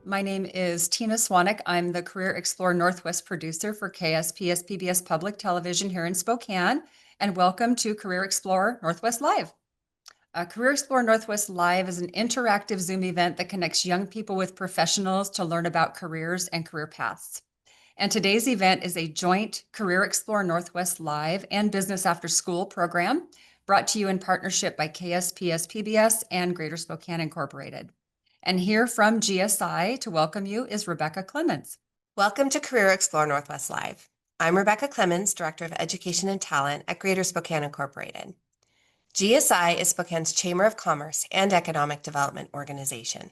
My name is Tina Swanek. I'm the Career Explorer Northwest producer for KSPS PBS Public Television here in Spokane, and welcome to Career Explorer Northwest Live. Career Explorer Northwest Live is an interactive Zoom event that connects young people with professionals to learn about careers and career paths. And today's event is a joint Career Explorer Northwest Live and Business After School program brought to you in partnership by KSPS PBS and Greater Spokane Incorporated. And here from GSI to welcome you is Rebecca Clemens. Welcome to Career Explorer Northwest Live. I'm Rebecca Clemens, Director of Education and Talent at Greater Spokane Incorporated. GSI is Spokane's Chamber of Commerce and Economic Development organization.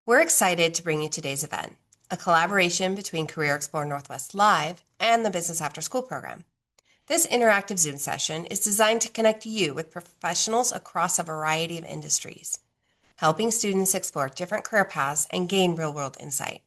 We're excited to bring you today's event, a collaboration between Career Explorer Northwest Live and the Business After School program. This interactive Zoom session is designed to connect you with professionals across a variety of industries, helping students explore different career paths and gain real-world insight.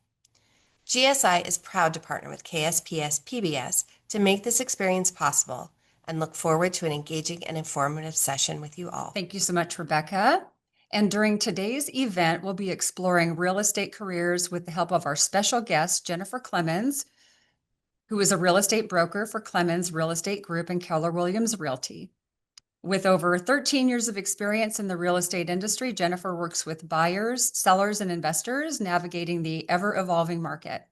GSI is proud to partner with KSPS PBS to make this experience possible and look forward to an engaging and informative session with you all. Thank you so much, Rebecca. And during today's event, we'll be exploring real estate careers with the help of our special guest, Jennifer Clemens, who is a real estate broker for Clemens Real Estate Group and Keller Williams Realty. With over 13 years of experience in the real estate industry, Jennifer works with buyers, sellers, and investors navigating the ever-evolving market.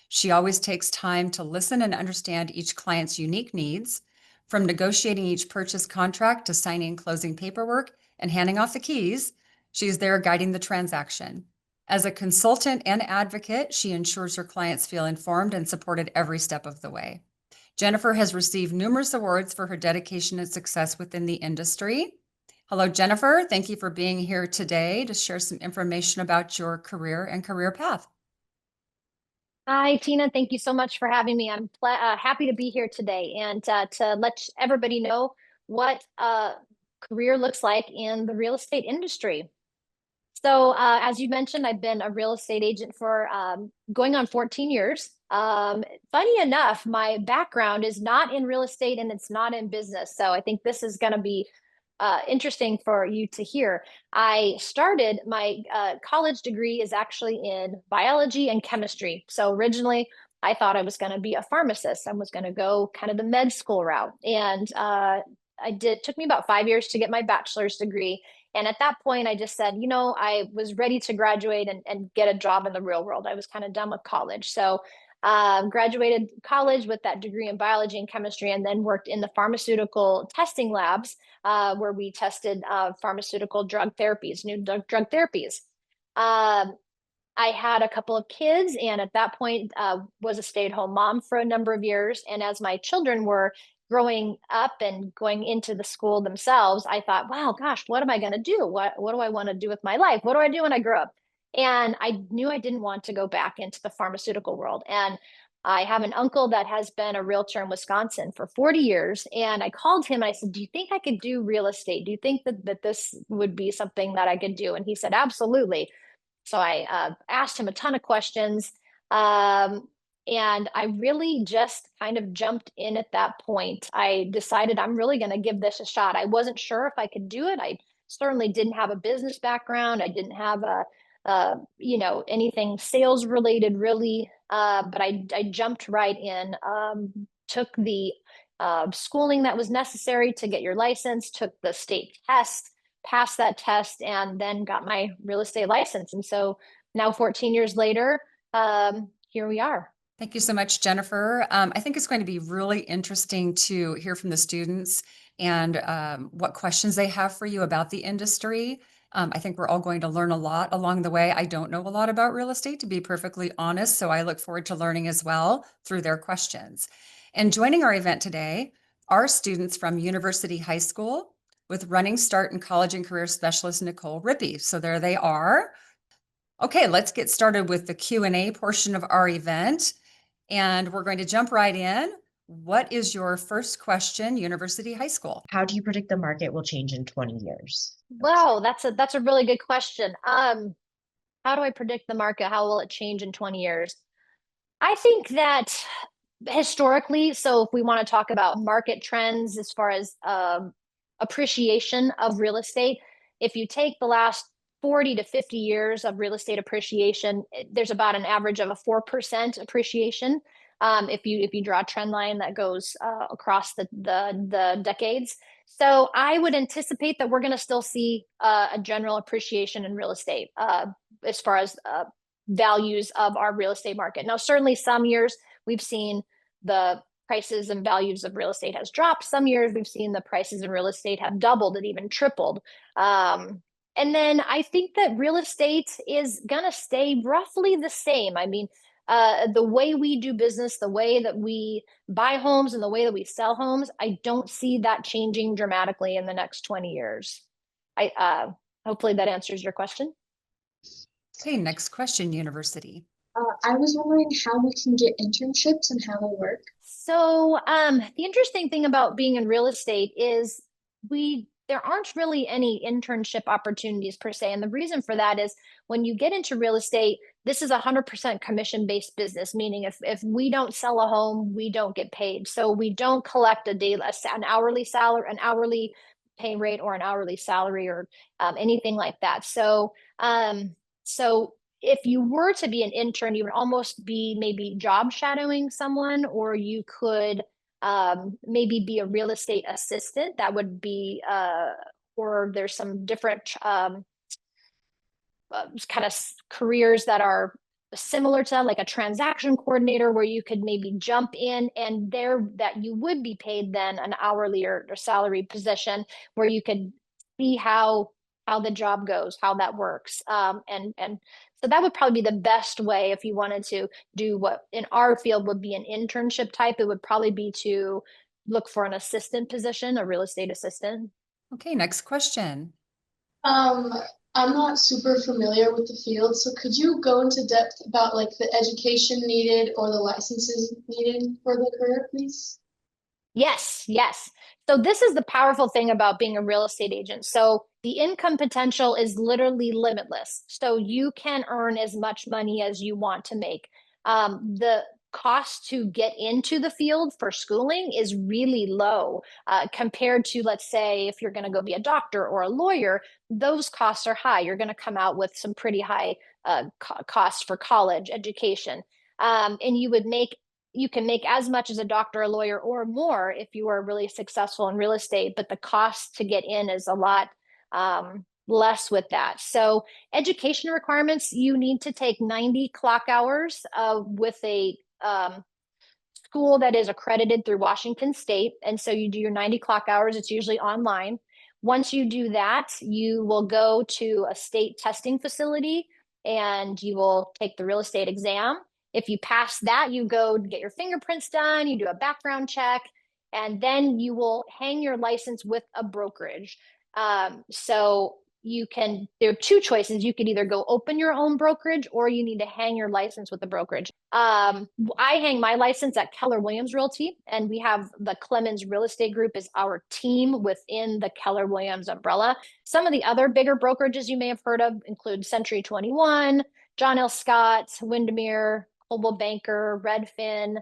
She always takes time to listen and understand each client's unique needs, from negotiating each purchase contract to signing closing paperwork and handing off the keys. She's there guiding the transaction. As a consultant and advocate, she ensures her clients feel informed and supported every step of the way. Jennifer has received numerous awards for her dedication and success within the industry. Hello, Jennifer. Thank you for being here today to share some information about your career and career path. Hi, Tina. Thank you so much for having me. I'm happy to be here today and to let everybody know what career looks like in the real estate industry. So as you mentioned, I've been a real estate agent for going on 14 years. Funny enough, my background is not in real estate and it's not in business. So I think this is going to be interesting for you to hear. I started my college degree is actually in biology and chemistry. So originally I thought I was going to be a pharmacist. I was going to go kind of the med school route. And it took me about 5 years to get my bachelor's degree. And at that point, I just said, I was ready to graduate and get a job in the real world. I was kind of done with college. So graduated college with that degree in biology and chemistry, and then worked in the pharmaceutical testing labs where we tested pharmaceutical drug therapies, new drug therapies. I had a couple of kids, and at that point was a stay-at-home mom for a number of years. And as my children were growing up and going into the school themselves, I thought, wow, gosh, what am I going to do? What do I want to do with my life? What do I do when I grow up? And I knew I didn't want to go back into the pharmaceutical world. And I have an uncle that has been a realtor in Wisconsin for 40 years. And I called him and I said, do you think I could do real estate? Do you think that this would be something that I could do? And he said, absolutely. So I asked him a ton of questions. And I really just kind of jumped in at that point. I decided I'm really going to give this a shot. I wasn't sure if I could do it. I certainly didn't have a business background. I didn't have anything sales related really. But I jumped right in, took the schooling that was necessary to get your license, took the state test, passed that test, and then got my real estate license. And so now 14 years later, here we are. Thank you so much, Jennifer. I think it's going to be really interesting to hear from the students and what questions they have for you about the industry. I think we're all going to learn a lot along the way. I don't know a lot about real estate, to be perfectly honest, so I look forward to learning as well through their questions. And joining our event today are students from University High School with Running Start and College and Career Specialist Nicole Rippey. So there they are. Okay, let's get started with the Q&A portion of our event. And we're going to jump right in. What is your first question, University High School? How do you predict the market will change in 20 years? Wow, that's a really good question. How do I predict the market? How will it change in 20 years? I think that historically, so if we want to talk about market trends as far as appreciation of real estate, if you take the last 40 to 50 years of real estate appreciation, there's about an average of a 4% appreciation. If you draw a trend line that goes across the decades. So I would anticipate that we're going to still see a general appreciation in real estate as far as values of our real estate market. Now, certainly some years we've seen the prices and values of real estate has dropped. Some years we've seen the prices in real estate have doubled and even tripled. And then I think that real estate is going to stay roughly the same. I mean, the way we do business, the way that we buy homes and the way that we sell homes, I don't see that changing dramatically in the next 20 years. Hopefully that answers your question. Okay, next question, university. I was wondering how we can get internships and how they work. So the interesting thing about being in real estate is there aren't really any internship opportunities per se. And the reason for that is when you get into real estate, this is 100% commission-based business, meaning if we don't sell a home, we don't get paid. So we don't collect an hourly salary, an hourly pay rate or an hourly salary or anything like that. So if you were to be an intern, you would almost be maybe job shadowing someone, or you could maybe be a real estate assistant. That would be, or there's some different kind of careers that are similar to that, like a transaction coordinator, where you could maybe jump in and that you would be paid then an hourly or salary position where you could see how the job goes, how that works. And so that would probably be the best way if you wanted to do what in our field would be an internship type. It would probably be to look for an assistant position, a real estate assistant. Okay, next question. I'm not super familiar with the field, so could you go into depth about like the education needed or the licenses needed for the career, please? Yes. So this is the powerful thing about being a real estate agent. So the income potential is literally limitless. So you can earn as much money as you want to make. The cost to get into the field for schooling is really low compared to, let's say, if you're going to go be a doctor or a lawyer, those costs are high. You're going to come out with some pretty high costs for college education. And you can make as much as a doctor, a lawyer, or more if you are really successful in real estate, but the cost to get in is a lot less with that. So education requirements, you need to take 90 clock hours with a school that is accredited through Washington State. And so you do your 90 clock hours, it's usually online. Once you do that, you will go to a state testing facility and you will take the real estate exam. If you pass that, you go get your fingerprints done, you do a background check, and then you will hang your license with a brokerage. So there are two choices. You could either go open your own brokerage or you need to hang your license with the brokerage. I hang my license at Keller Williams Realty, and we have the Clemens Real Estate Group is our team within the Keller Williams umbrella. Some of the other bigger brokerages you may have heard of include Century 21, John L. Scott, Windermere, Coldwell Banker, Redfin.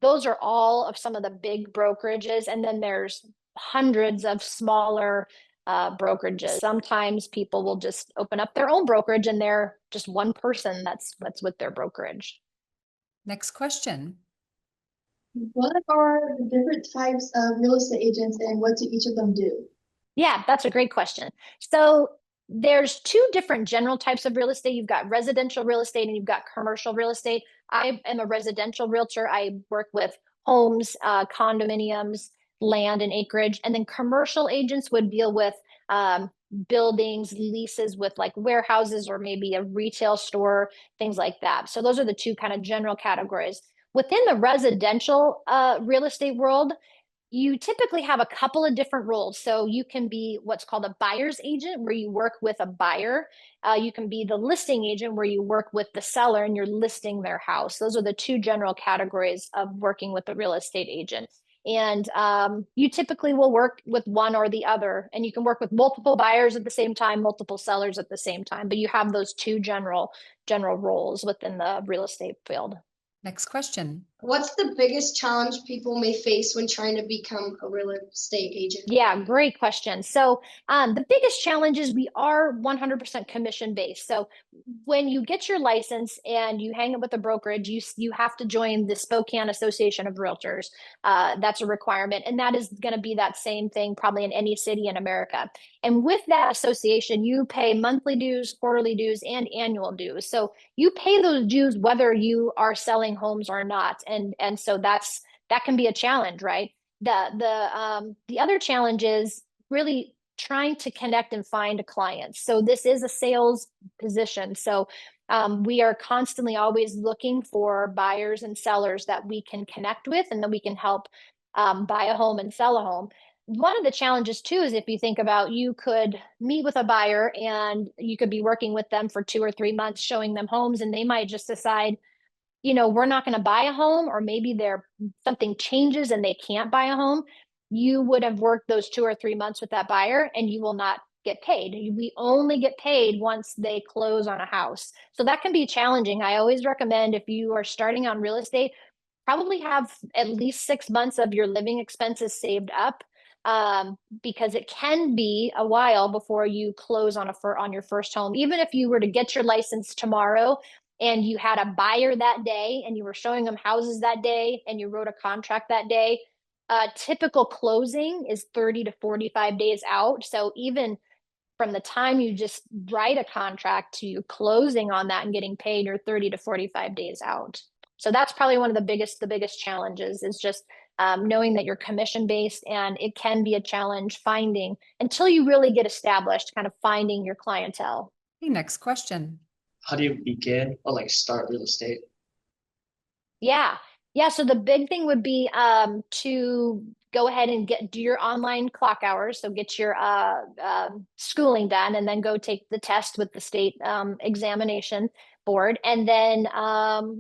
Those are all of some of the big brokerages. And then there's hundreds of smaller brokerages. Sometimes people will just open up their own brokerage and they're just one person that's with their brokerage. Next question. What are the different types of real estate agents and what do each of them do? Yeah, that's a great question. So there's two different general types of real estate. You've got residential real estate and you've got commercial real estate. I am a residential realtor. I work with homes, condominiums, land and acreage. And then commercial agents would deal with buildings, leases with like warehouses or maybe a retail store, things like that. So those are the two kind of general categories. Within the residential real estate world, you typically have a couple of different roles. So you can be what's called a buyer's agent, where you work with a buyer. You can be the listing agent, where you work with the seller and you're listing their house. Those are the two general categories of working with a real estate agent. And you typically will work with one or the other, and you can work with multiple buyers at the same time, multiple sellers at the same time. But you have those two general roles within the real estate field. Next question. What's the biggest challenge people may face when trying to become a real estate agent? Yeah, great question. So the biggest challenge is we are 100% commission based. So when you get your license and you hang it with a brokerage, you have to join the Spokane Association of Realtors. That's a requirement, and that is going to be that same thing probably in any city in America. And with that association, you pay monthly dues, quarterly dues, and annual dues. So you pay those dues whether you are selling homes or not, and so that can be a challenge, right? The other challenge is really trying to connect and find clients. So this is a sales position. So we are constantly always looking for buyers and sellers that we can connect with and that we can help buy a home and sell a home. One of the challenges too is if you think about, you could meet with a buyer and you could be working with them for 2 or 3 months showing them homes, and they might just decide, we're not going to buy a home, or maybe something changes and they can't buy a home. You would have worked those 2 or 3 months with that buyer and you will not get paid. We only get paid once they close on a house. So that can be challenging. I always recommend, if you are starting on real estate, probably have at least 6 months of your living expenses saved up, because it can be a while before you close on your first home. Even if you were to get your license tomorrow and you had a buyer that day and you were showing them houses that day and you wrote a contract that day, typical closing is 30 to 45 days out. So even from the time you just write a contract to you closing on that and getting paid, you're 30 to 45 days out. So that's probably one of the biggest challenges, is just knowing that you're commission based, and it can be a challenge finding, until you really get established, kind of finding your clientele. Okay, next question. How do you begin or like start real estate? Yeah. Yeah. So the big thing would be to go ahead and do your online clock hours. So get your schooling done, and then go take the test with the state examination board. And then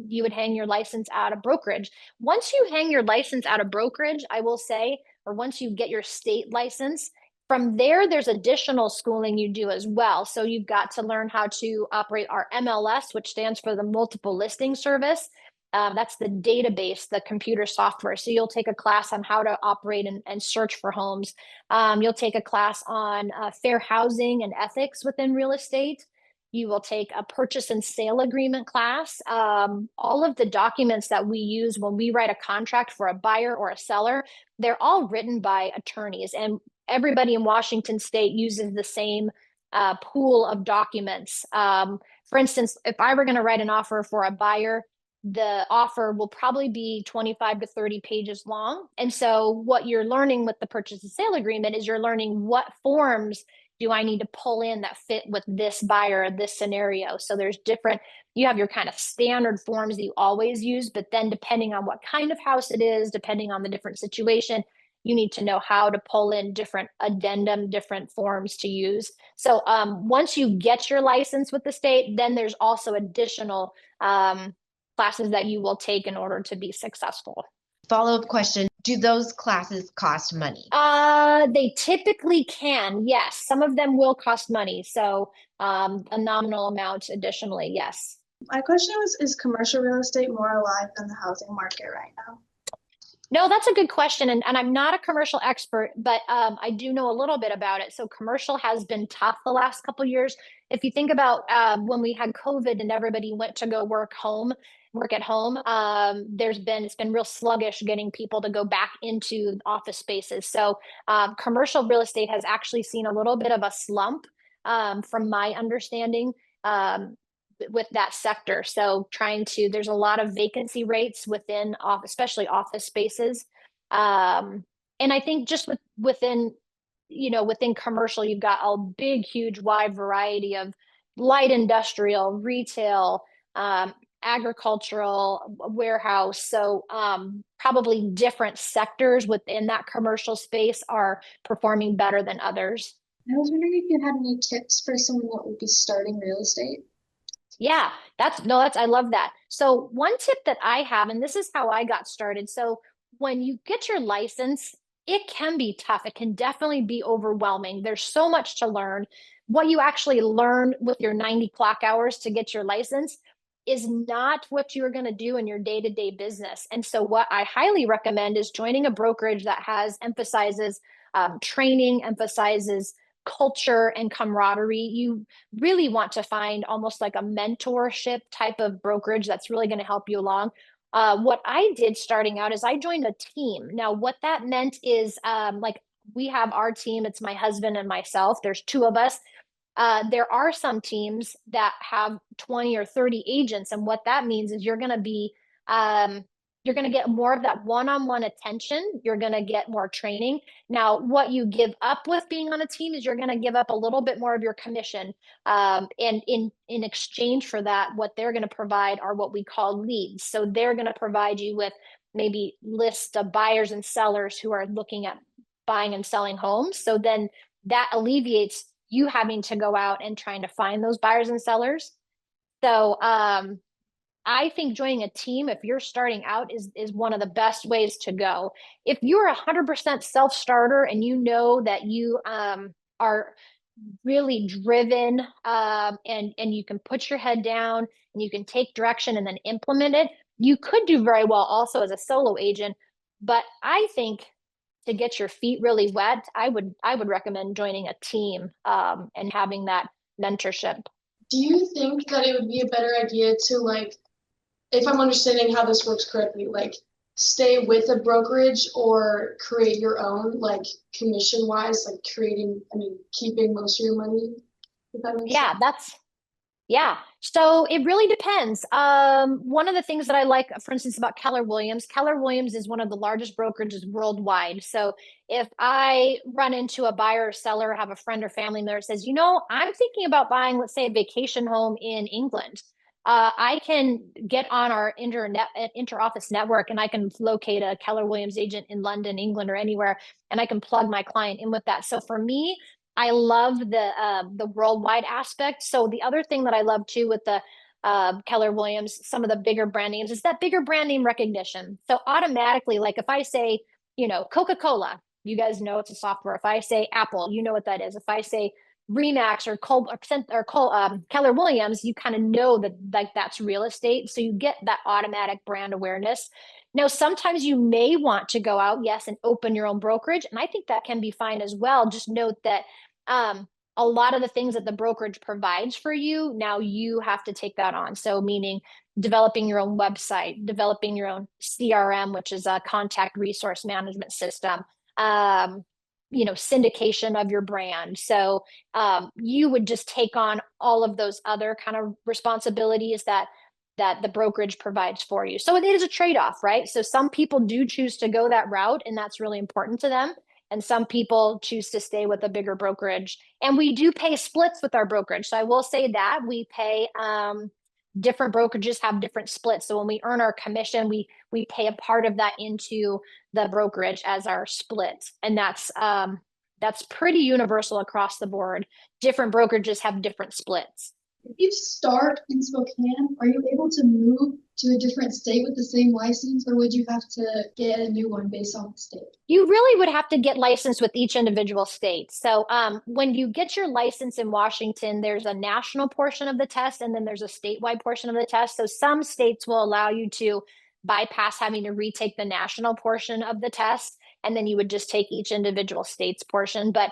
you would hang your license out of brokerage. Once you hang your license out of brokerage, I will say, or once you get your state license, from there, there's additional schooling you do as well. So you've got to learn how to operate our MLS, which stands for the multiple listing service. That's the database, the computer software. So you'll take a class on how to operate and search for homes. You'll take a class on fair housing and ethics within real estate. You will take a purchase and sale agreement class. All of the documents that we use when we write a contract for a buyer or a seller, they're all written by attorneys, and everybody in Washington state uses the same pool of documents. For instance, if I were going to write an offer for a buyer, the offer will probably be 25 to 30 pages long. And so what you're learning with the purchase and sale agreement is you're learning what forms do I need to pull in that fit with this buyer, this scenario. So you have your kind of standard forms that you always use, but then depending on what kind of house it is, depending on the different situation, you need to know how to pull in different addendum, different forms to use. So once you get your license with the state, then there's also additional classes that you will take in order to be successful. Follow-up question, do those classes cost money? They typically can, yes. Some of them will cost money. So a nominal amount additionally, yes. My question was, is commercial real estate more alive than the housing market right now? No, that's a good question. And I'm not a commercial expert, but I do know a little bit about it. So commercial has been tough the last couple of years. If you think about when we had COVID and everybody went to go work at home, it's been real sluggish getting people to go back into office spaces. So commercial real estate has actually seen a little bit of a slump, from my understanding. With that sector. So there's a lot of vacancy rates within especially office spaces. And I think just within commercial, you've got a big, huge, wide variety of light industrial, retail, agricultural, warehouse. So probably different sectors within that commercial space are performing better than others. I was wondering if you had any tips for someone that would be starting real estate. Yeah, I love that. So one tip that I have, and this is how I got started. So when you get your license, it can be tough. It can definitely be overwhelming. There's so much to learn. What you actually learn with your 90 clock hours to get your license, is not what you're going to do in your day-to-day business. And so what I highly recommend is joining a brokerage that emphasizes training, emphasizes culture and camaraderie. You really want to find almost like a mentorship type of brokerage that's really going to help you along. What I did starting out is I joined a team. Now, what that meant is like we have our team, it's my husband and myself. There's two of us. There are some teams that have 20 or 30 agents. And what that means is you're going to get more of that one-on-one attention. You're going to get more training. Now, what you give up with being on a team is you're going to give up a little bit more of your commission. And in exchange for that, what they're going to provide are what we call leads. So they're going to provide you with maybe list of buyers and sellers who are looking at buying and selling homes. So then that alleviates you having to go out and trying to find those buyers and sellers. So I think joining a team, if you're starting out, is one of the best ways to go. If you're 100% self-starter and you know that you are really driven and you can put your head down and you can take direction and then implement it, you could do very well also as a solo agent. But I think to get your feet really wet, I would recommend joining a team and having that mentorship. Do you think that it would be a better idea to, like, if I'm understanding how this works correctly, like stay with a brokerage or create your own, like commission wise, like keeping most of your money? If that makes sense. Yeah. So it really depends. One of the things that I like, for instance, about Keller Williams is one of the largest brokerages worldwide. So if I run into a buyer or seller, have a friend or family member that says, I'm thinking about buying, let's say, a vacation home in England. I can get on our inter-office network and I can locate a Keller Williams agent in London, England, or anywhere, and I can plug my client in with that. So for me, I love the worldwide aspect. So the other thing that I love too with the Keller Williams, some of the bigger brand names, is that bigger brand name recognition. So automatically, like if I say, Coca-Cola, you guys know it's a software. If I say Apple, you know what that is. If I say Remax or Keller Williams, you kind of know that like that's real estate. So you get that automatic brand awareness. Now, sometimes you may want to go out, yes, and open your own brokerage. And I think that can be fine as well. Just note that a lot of the things that the brokerage provides for you, now you have to take that on. So meaning developing your own website, developing your own CRM, which is a contact resource management system, syndication of your brand. So you would just take on all of those other kind of responsibilities that the brokerage provides for you. So it is a trade-off, right? So some people do choose to go that route, and that's really important to them. And some people choose to stay with a bigger brokerage. And we do pay splits with our brokerage. So I will say that we pay different brokerages have different splits. So when we earn our commission, we pay a part of that into the brokerage as our split. And that's pretty universal across the board. Different brokerages have different splits. If you start in Spokane, are you able to move to a different state with the same license, or would you have to get a new one based on the state? You really would have to get licensed with each individual state. So when you get your license in Washington, there's a national portion of the test, and then there's a statewide portion of the test. So some states will allow you to bypass having to retake the national portion of the test, and then you would just take each individual state's portion. But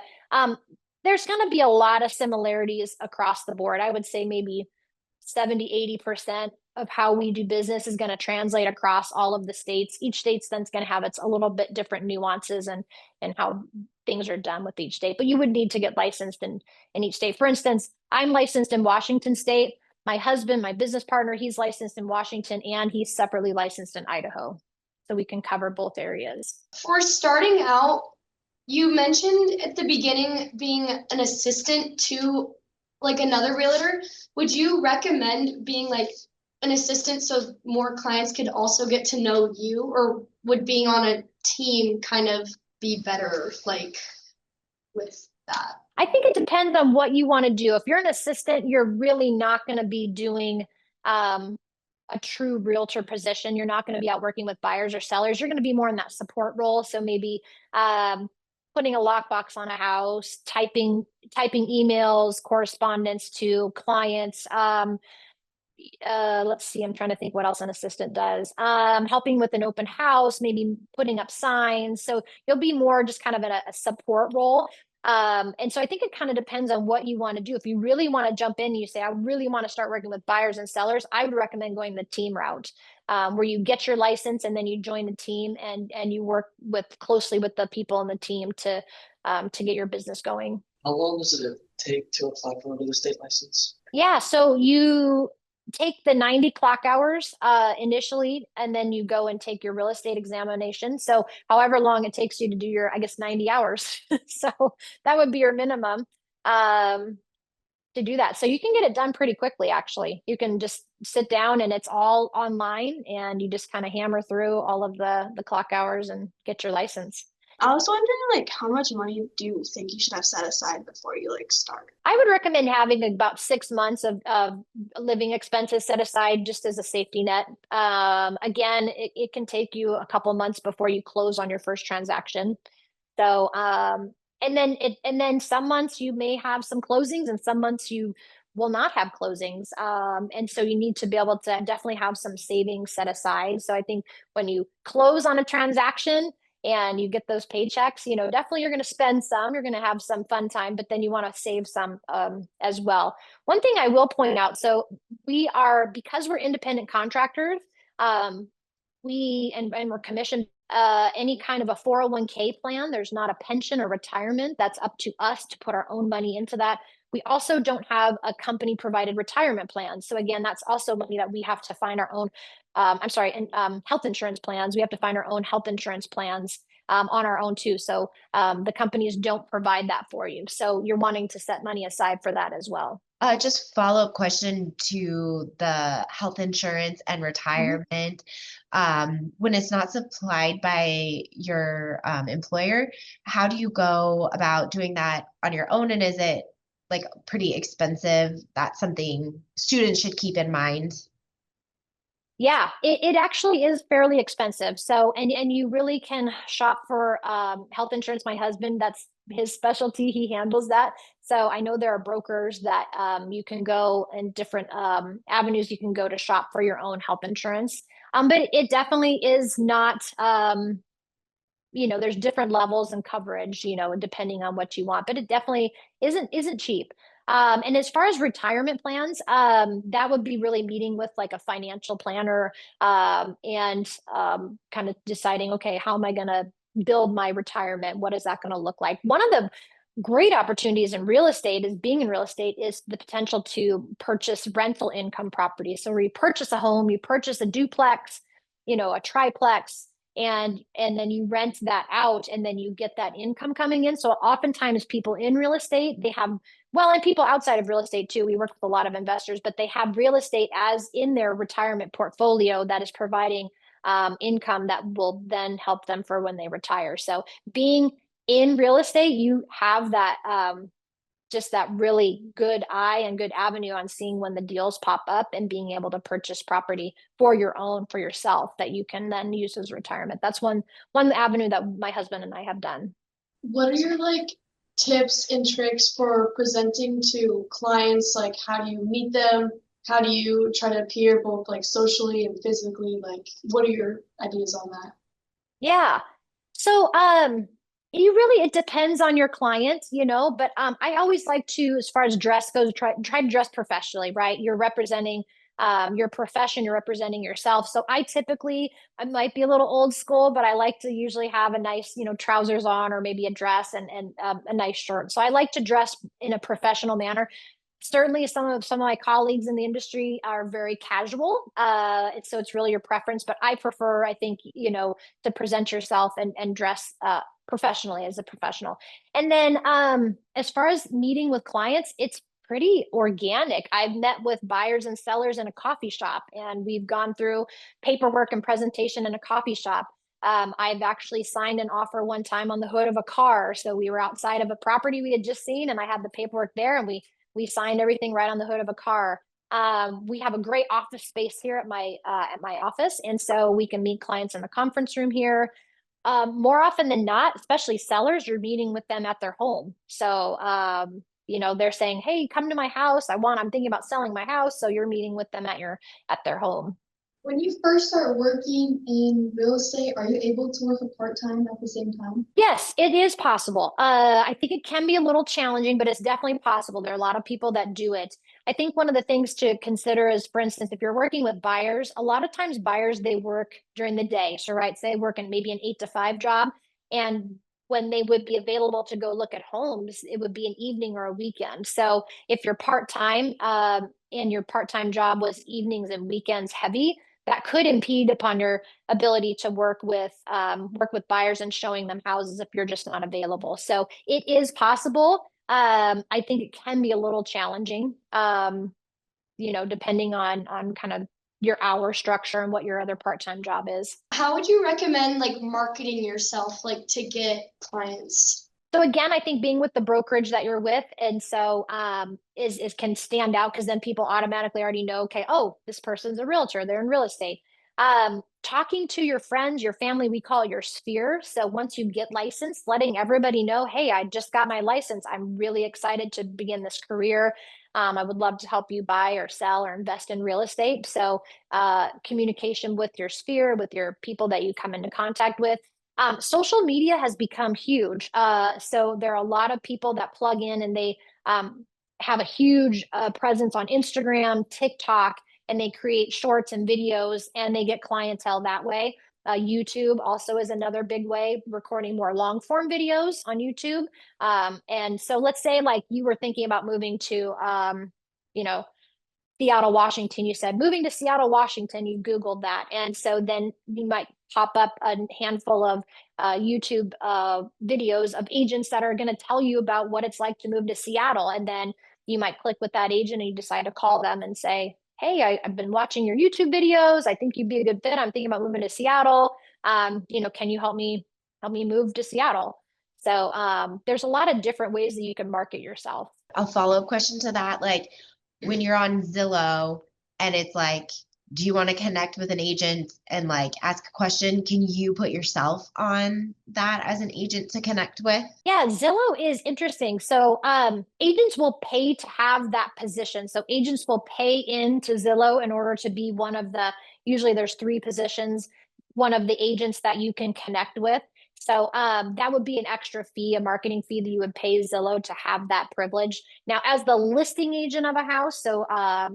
there's going to be a lot of similarities across the board. I would say maybe 70, 80% of how we do business is going to translate across all of the states. Each state's then going to have its a little bit different nuances and how things are done with each state. But you would need to get licensed in each state. For instance, I'm licensed in Washington State. My husband, my business partner, he's licensed in Washington, and he's separately licensed in Idaho. So we can cover both areas. For starting out, you mentioned at the beginning being an assistant to like another realtor. Would you recommend being like an assistant so more clients could also get to know you, or would being on a team kind of be better like with that? I think it depends on what you want to do. If you're an assistant, you're really not going to be doing a true realtor position. You're not going to be out working with buyers or sellers. You're going to be more in that support role. So maybe putting a lockbox on a house, typing emails, correspondence to clients, let's see, I'm trying to think what else an assistant does. Helping with an open house, maybe putting up signs. So you'll be more just kind of in a support role. And so I think it kind of depends on what you want to do. If you really want to jump in, you say, I really want to start working with buyers and sellers, I would recommend going the team route, where you get your license and then you join the team and you work closely with the people in the team to get your business going. How long does it take to apply for a real estate license? Yeah, so you take the 90 clock hours initially, and then you go and take your real estate examination. So however long it takes you to do your, I guess, 90 hours. So that would be your minimum to do that. So you can get it done pretty quickly, actually. You can just sit down and it's all online and you just kind of hammer through all of the clock hours and get your license. I was wondering, like, how much money do you think you should have set aside before you like start? I would recommend having about 6 months of living expenses set aside just as a safety net. Again, it can take you a couple months before you close on your first transaction. So, and then some months you may have some closings and some months you will not have closings. And so you need to be able to definitely have some savings set aside. So I think when you close on a transaction, and you get those paychecks, definitely you're going to spend some, you're going to have some fun time, but then you want to save some as well. One thing I will point out, so because we're independent contractors, and we're commissioned, any kind of a 401k plan, there's not a pension or retirement. That's up to us to put our own money into that. We also don't have a company provided retirement plan. So again, that's also money that we have to find our own, health insurance plans. We have to find our own health insurance plans on our own too. So the companies don't provide that for you. So you're wanting to set money aside for that as well. Just follow-up question to the health insurance and retirement. When it's not supplied by your employer, how do you go about doing that on your own? And is it like pretty expensive? That's something students should keep in mind. Yeah, it actually is fairly expensive. So, and you really can shop for health insurance. My husband, that's his specialty. He handles that. So I know there are brokers that you can go in different avenues you can go to shop for your own health insurance. But it definitely is not, there's different levels and coverage, depending on what you want, but it definitely isn't cheap. And as far as retirement plans, that would be really meeting with like a financial planner and kind of deciding, okay, how am I going to build my retirement? What is that going to look like? One of the great opportunities in real estate is the potential to purchase rental income properties. So where you purchase a home, you purchase a duplex, a triplex, and then you rent that out and then you get that income coming in. So oftentimes people in real estate, and people outside of real estate too, we work with a lot of investors, but they have real estate as in their retirement portfolio that is providing income that will then help them for when they retire. So being in real estate, you have that just that really good eye and good avenue on seeing when the deals pop up and being able to purchase property for yourself that you can then use as retirement. That's one avenue that my husband and I have done. What are your tips and tricks for presenting to clients? Like, how do you meet them? How do you try to appear both socially and physically? What are your ideas on that? Yeah. So it depends on your client, but I always like to, as far as dress goes, try to dress professionally, right? You're representing your profession, you're representing yourself. So I might be a little old school, but I like to usually have a nice, trousers on, or maybe a dress and a nice shirt. So I like to dress in a professional manner. Certainly some of my colleagues in the industry are very casual. So it's really your preference, but I prefer, I think, to present yourself and dress professionally as a professional. And then as far as meeting with clients, it's pretty organic. I've met with buyers and sellers in a coffee shop, and we've gone through paperwork and presentation in a coffee shop. I've actually signed an offer one time on the hood of a car. So we were outside of a property we had just seen, and I had the paperwork there, and we signed everything right on the hood of a car. We have a great office space here at my office, and so we can meet clients in the conference room here. More often than not, especially sellers, you're meeting with them at their home. So they're saying, hey, come to my house. I'm thinking about selling my house. So you're meeting with them at their home. When you first start working in real estate, are you able to work a part-time at the same time? Yes, it is possible. I think it can be a little challenging, but it's definitely possible. There are a lot of people that do it. I think one of the things to consider is, for instance, if you're working with buyers, a lot of times buyers, they work during the day. So, right, say they work in maybe an 8 to 5 job. And when they would be available to go look at homes, it would be an evening or a weekend. So if you're part-time, and your part-time job was evenings and weekends heavy, that could impede upon your ability to work with buyers and showing them houses if you're just not available. So it is possible. I think it can be a little challenging, depending on kind of your hour structure and what your other part-time job is. How would you recommend like marketing yourself, like to get clients? So again, I think being with the brokerage that you're with, and so is can stand out because then people automatically already know, okay, oh, this person's a realtor, they're in real estate. Talking to your friends, your family, we call it your sphere. So once you get licensed, letting everybody know, hey, I just got my license. I'm really excited to begin this career. I would love to help you buy or sell or invest in real estate. So communication with your sphere, with your people that you come into contact with. Social media has become huge. So there are a lot of people that plug in and they have a huge presence on Instagram, TikTok, and they create shorts and videos and they get clientele that way. YouTube also is another big way, recording more long form videos on YouTube. And so let's say like you were thinking about moving to, you know, Seattle, Washington, you said moving to Seattle, Washington, you Googled that. And so then you might pop up a handful of YouTube videos of agents that are going to tell you about what it's like to move to Seattle. And then you might click with that agent and you decide to call them and say, hey, I've been watching your YouTube videos. I think you'd be a good fit. I'm thinking about moving to Seattle. Can you help me move to Seattle? So there's a lot of different ways that you can market yourself. A follow-up question to that, like when you're on Zillow and it's like, do you want to connect with an agent and like ask a question? Can you put yourself on that as an agent to connect with? Yeah, Zillow is interesting. So agents will pay to have that position. So agents will pay into Zillow in order to be usually there's 3 positions, one of the agents that you can connect with. So that would be an extra fee, a marketing fee that you would pay Zillow to have that privilege. Now, as the listing agent of a house, so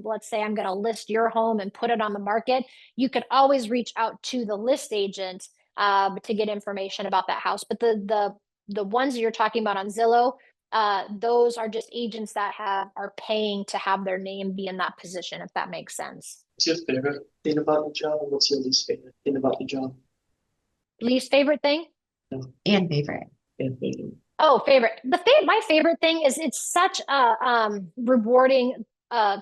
let's say I'm going to list your home and put it on the market, you could always reach out to the list agent to get information about that house. But the ones that you're talking about on Zillow, those are just agents that are paying to have their name be in that position, if that makes sense. What's your favorite thing about the job, and what's your least favorite thing about the job? Least favorite thing? And favorite. And favorite. Oh, favorite. My favorite thing is it's such a rewarding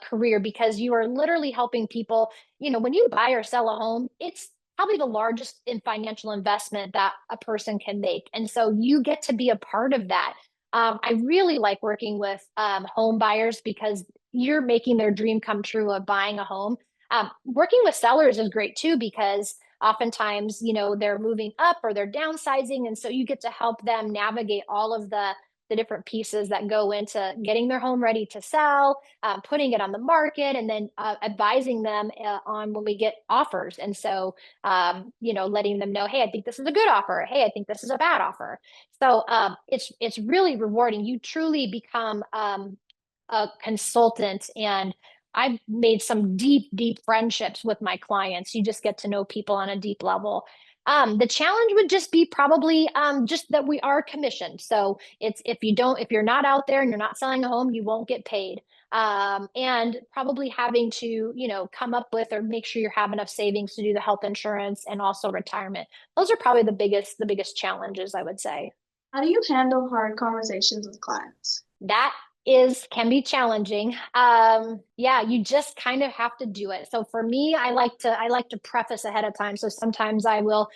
career because you are literally helping people. When you buy or sell a home, it's probably the largest in financial investment that a person can make. And so you get to be a part of that. I really like working with home buyers because you're making their dream come true of buying a home. Working with sellers is great too because oftentimes they're moving up or they're downsizing, and so you get to help them navigate all of the different pieces that go into getting their home ready to sell, putting it on the market, and then advising them on when we get offers. And so letting them know, hey, I think this is a good offer, hey, I think this is a bad offer. So it's really rewarding. You truly become a consultant, and I've made some deep, deep friendships with my clients. You just get to know people on a deep level. The challenge would just be probably just that we are commissioned. So if you're not out there and you're not selling a home, you won't get paid. And probably having to, come up with or make sure you have enough savings to do the health insurance and also retirement. Those are probably the biggest challenges, I would say. How do you handle hard conversations with clients? That can be challenging. Yeah, you just kind of have to do it. So for me, I like to preface ahead of time. So sometimes I will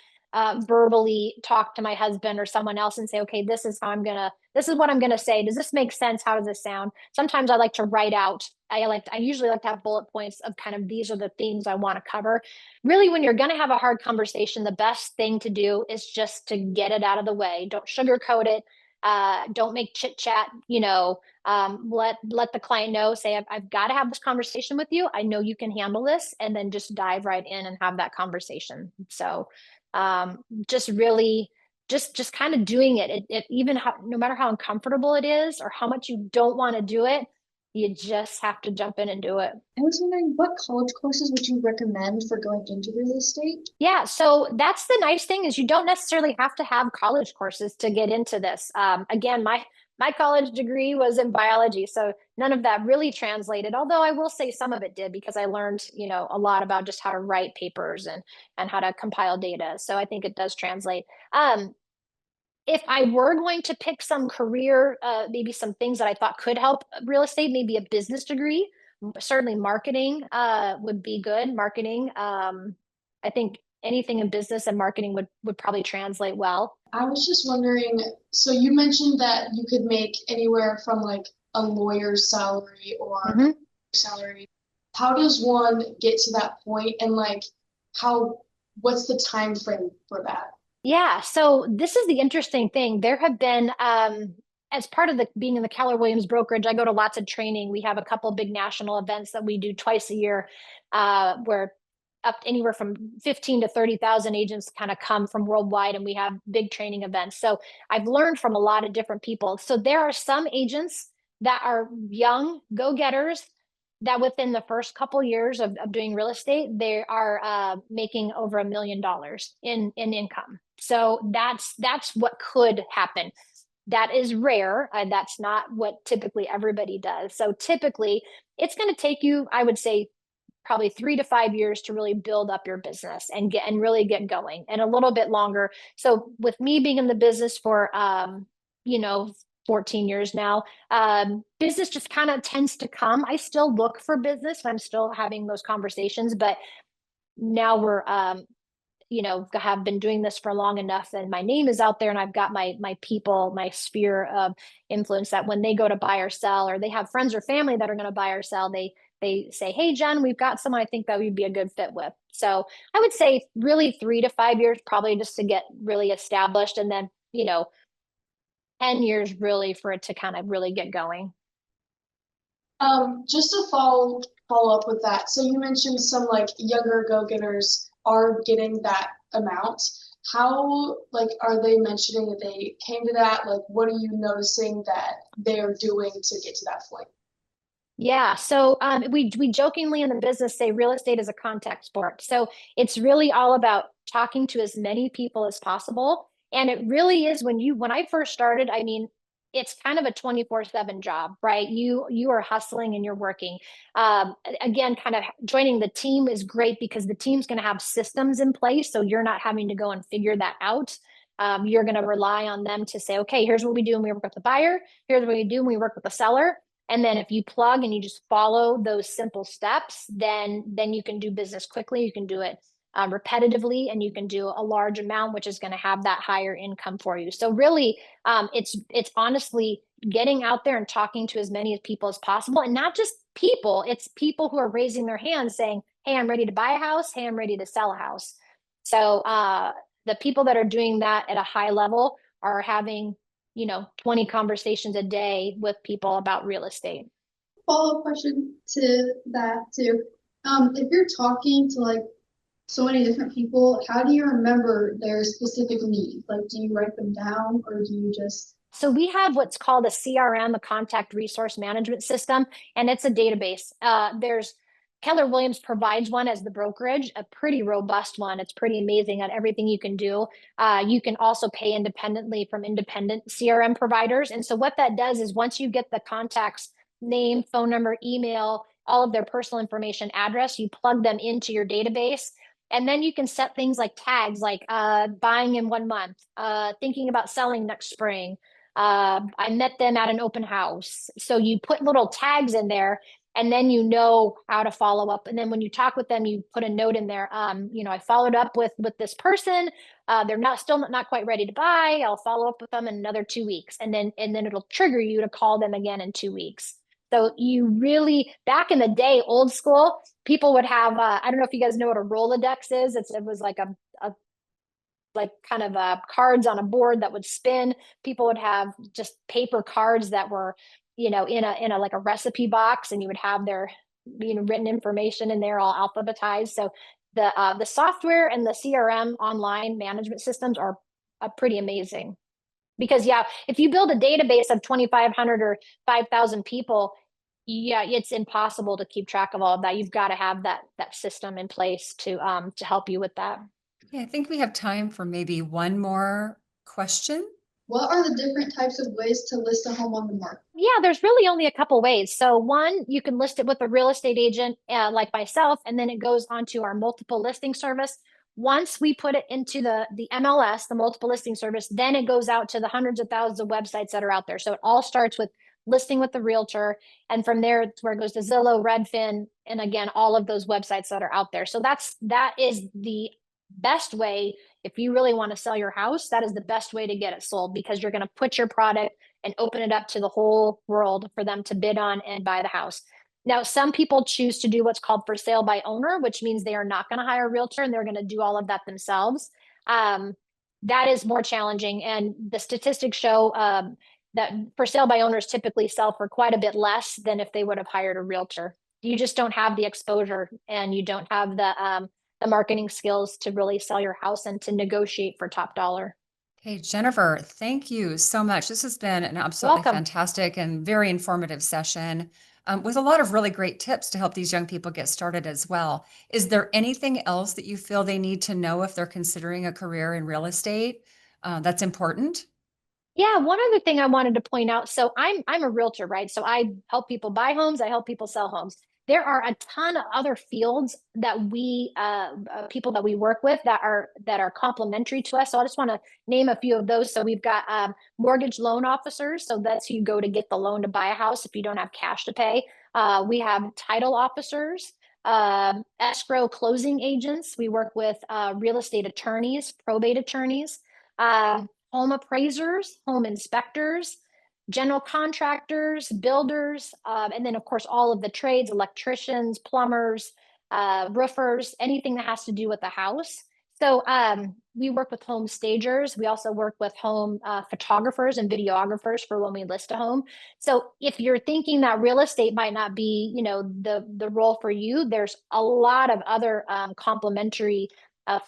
verbally talk to my husband or someone else and say, okay, this is what I'm gonna say. Does this make sense? How does this sound? Sometimes I like to write out. I usually like to have bullet points of kind of these are the things I want to cover. Really, when you're gonna have a hard conversation, the best thing to do is just to get it out of the way. Don't sugarcoat it. Don't make chit chat, let the client know, say, I've got to have this conversation with you. I know you can handle this, and then just dive right in and have that conversation. So just really just kind of doing it even no matter how uncomfortable it is or how much you don't want to do it, you just have to jump in and do it. I was wondering, what college courses would you recommend for going into real estate? Yeah, so that's the nice thing is you don't necessarily have to have college courses to get into this. Again, my college degree was in biology, so none of that really translated. Although I will say some of it did because I learned, a lot about just how to write papers and how to compile data. So I think it does translate. If I were going to pick some career, maybe some things that I thought could help real estate, maybe a business degree, certainly marketing would be good. Marketing, I think anything in business and marketing would probably translate well. I was just wondering, so you mentioned that you could make anywhere from like a lawyer's salary or Mhm. salary. How does one get to that point, and like what's the time frame for that? Yeah, so this is the interesting thing. There have been, as part of being in the Keller Williams brokerage, I go to lots of training. We have a couple of big national events that we do twice a year, where up anywhere from 15 to 30,000 agents kind of come from worldwide, and we have big training events. So I've learned from a lot of different people. So there are some agents that are young go-getters that within the first couple years of doing real estate, they are making over $1 million in income. So that's what could happen. That is rare. That's not what typically everybody does. So typically, it's going to take you, I would say, probably 3 to 5 years to really build up your business and really get going, and a little bit longer. So with me being in the business for you know 14 years now, business just kind of tends to come. I still look for business, I'm still having those conversations, but now we're have been doing this for long enough, and my name is out there, and I've got my people, my sphere of influence, that when they go to buy or sell, or they have friends or family that are going to buy or sell, they say, hey, Jen, we've got someone I think that we'd be a good fit with. So I would say really 3 to 5 years, probably, just to get really established, and then 10 years really for it to kind of really get going. Just to follow up with that. So you mentioned some like younger go-getters are getting that amount. How like are they mentioning that they came to that? Like, what are you noticing that they're doing to get to that point? Yeah, so we jokingly in the business say real estate is a contact sport. So it's really all about talking to as many people as possible. And it really is, when I first started, I mean, it's kind of a 24/7 job, right? You are hustling and you're working. Again, kind of joining the team is great because the team's going to have systems in place, so you're not having to go and figure that out. You're going to rely on them to say, okay, here's what we do when we work with the buyer. Here's what we do when we work with the seller. And then if you plug and you just follow those simple steps, then you can do business quickly. You can do it repetitively, and you can do a large amount, which is going to have that higher income for you. So really, it's honestly getting out there and talking to as many people as possible, and not just people. It's people who are raising their hands saying, hey, I'm ready to buy a house. Hey, I'm ready to sell a house. So the people that are doing that at a high level are having 20 conversations a day with people about real estate. Follow-up question to that too. If you're talking to like so many different people, how do you remember their specific needs? Like, do you write them down, or do you just? So we have what's called a CRM, a contact resource management system, and it's a database. There's Keller Williams provides one as the brokerage, a pretty robust one. It's pretty amazing at everything you can do. You can also pay independently from independent CRM providers. And so what that does is, once you get the contact's name, phone number, email, all of their personal information, address, you plug them into your database. And then you can set things like tags, like buying in 1 month, thinking about selling next spring. I met them at an open house. So you put little tags in there, and then you know how to follow up. And then when you talk with them, you put a note in there. I followed up with this person. They're still not quite ready to buy. I'll follow up with them in another 2 weeks, and then it'll trigger you to call them again in 2 weeks. So you really, back in the day, old school, people would have, I don't know if you guys know what a Rolodex is. It was like a like kind of cards on a board that would spin. People would have just paper cards that were, you know, in a like a recipe box, and you would have their, you know, written information in there, all alphabetized. So the software and the CRM online management systems are pretty amazing. Because yeah, if you build a database of 2,500 or 5,000 people, yeah, it's impossible to keep track of all of that. You've got to have that system in place to help you with that. Yeah, I think we have time for maybe one more question. What are the different types of ways to list a home on the market? Yeah, there's really only a couple ways. So one, you can list it with a real estate agent like myself, and then it goes onto our multiple listing service. Once we put it into the MLS, the multiple listing service, then it goes out to the hundreds of thousands of websites that are out there. So it all starts with listing with the realtor, and from there it's where it goes to Zillow, Redfin, and again, all of those websites that are out there. So that is the best way. If you really want to sell your house, that is the best way to get it sold, because you're going to put your product and open it up to the whole world for them to bid on and buy the house. Now, some people choose to do what's called for sale by owner, which means they are not going to hire a realtor and they're going to do all of that themselves. That is more challenging. And the statistics show that for sale by owners typically sell for quite a bit less than if they would have hired a realtor. You just don't have the exposure, and you don't have the marketing skills to really sell your house and to negotiate for top dollar. Hey, Jennifer, thank you so much. This has been an absolutely Welcome. fantastic and very informative session with a lot of really great tips to help these young people get started as well. Is there anything else that you feel they need to know if they're considering a career in real estate that's important? Yeah, one other thing I wanted to point out. So I'm a realtor, right? So I help people buy homes, I help people sell homes. There are a ton of other fields that we people that we work with that are complementary to us. So I just want to name a few of those. So we've got mortgage loan officers. So that's who you go to get the loan to buy a house if you don't have cash to pay. We have title officers, escrow closing agents. We work with real estate attorneys, probate attorneys. Home appraisers, home inspectors, general contractors, builders, and then of course all of the trades, electricians, plumbers, roofers, anything that has to do with the house. So we work with home stagers. We also work with home photographers and videographers for when we list a home. So if you're thinking that real estate might not be, you know, the role for you, there's a lot of other complementary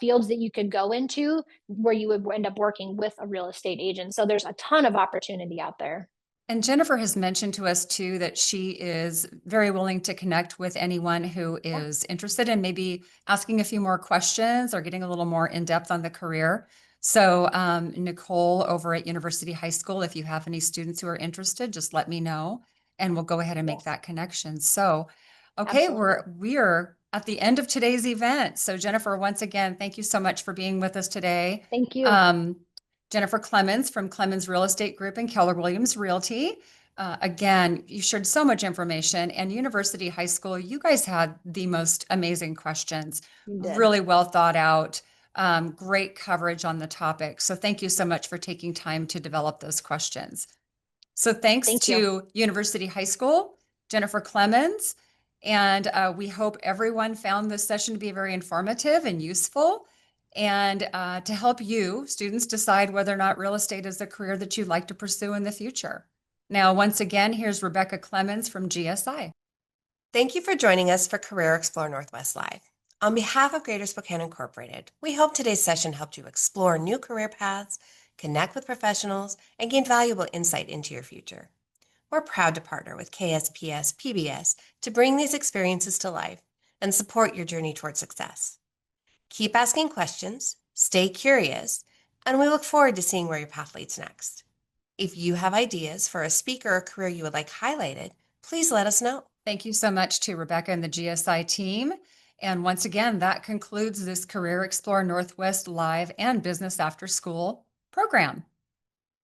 fields that you could go into where you would end up working with a real estate agent. So there's a ton of opportunity out there. And Jennifer has mentioned to us too that she is very willing to connect with anyone who is interested in maybe asking a few more questions or getting a little more in depth on the career. So Nicole over at University High School, if you have any students who are interested, just let me know and we'll go ahead and make that connection. So, okay, Absolutely. we are at the end of today's event. So Jennifer, once again, thank you so much for being with us today. Thank you. Jennifer Clemens from Clemens Real Estate Group and Keller Williams Realty. Again, you shared so much information, and University High School, you guys had the most amazing questions, You did. really well thought out, great coverage on the topic. So thank you so much for taking time to develop those questions. So thanks Thank to you. University High School, Jennifer Clemens, and we hope everyone found this session to be very informative and useful, and to help you, students, decide whether or not real estate is a career that you'd like to pursue in the future. Now, once again, here's Rebecca Clemens from GSI. Thank you for joining us for Career Explore Northwest Live. On behalf of Greater Spokane Incorporated, we hope today's session helped you explore new career paths, connect with professionals, and gain valuable insight into your future. We're proud to partner with KSPS PBS to bring these experiences to life and support your journey toward success. Keep asking questions, stay curious, and we look forward to seeing where your path leads next. If you have ideas for a speaker or career you would like highlighted, please let us know. Thank you so much to Rebecca and the GSI team. And once again, that concludes this Career Explore Northwest Live and Business After School program.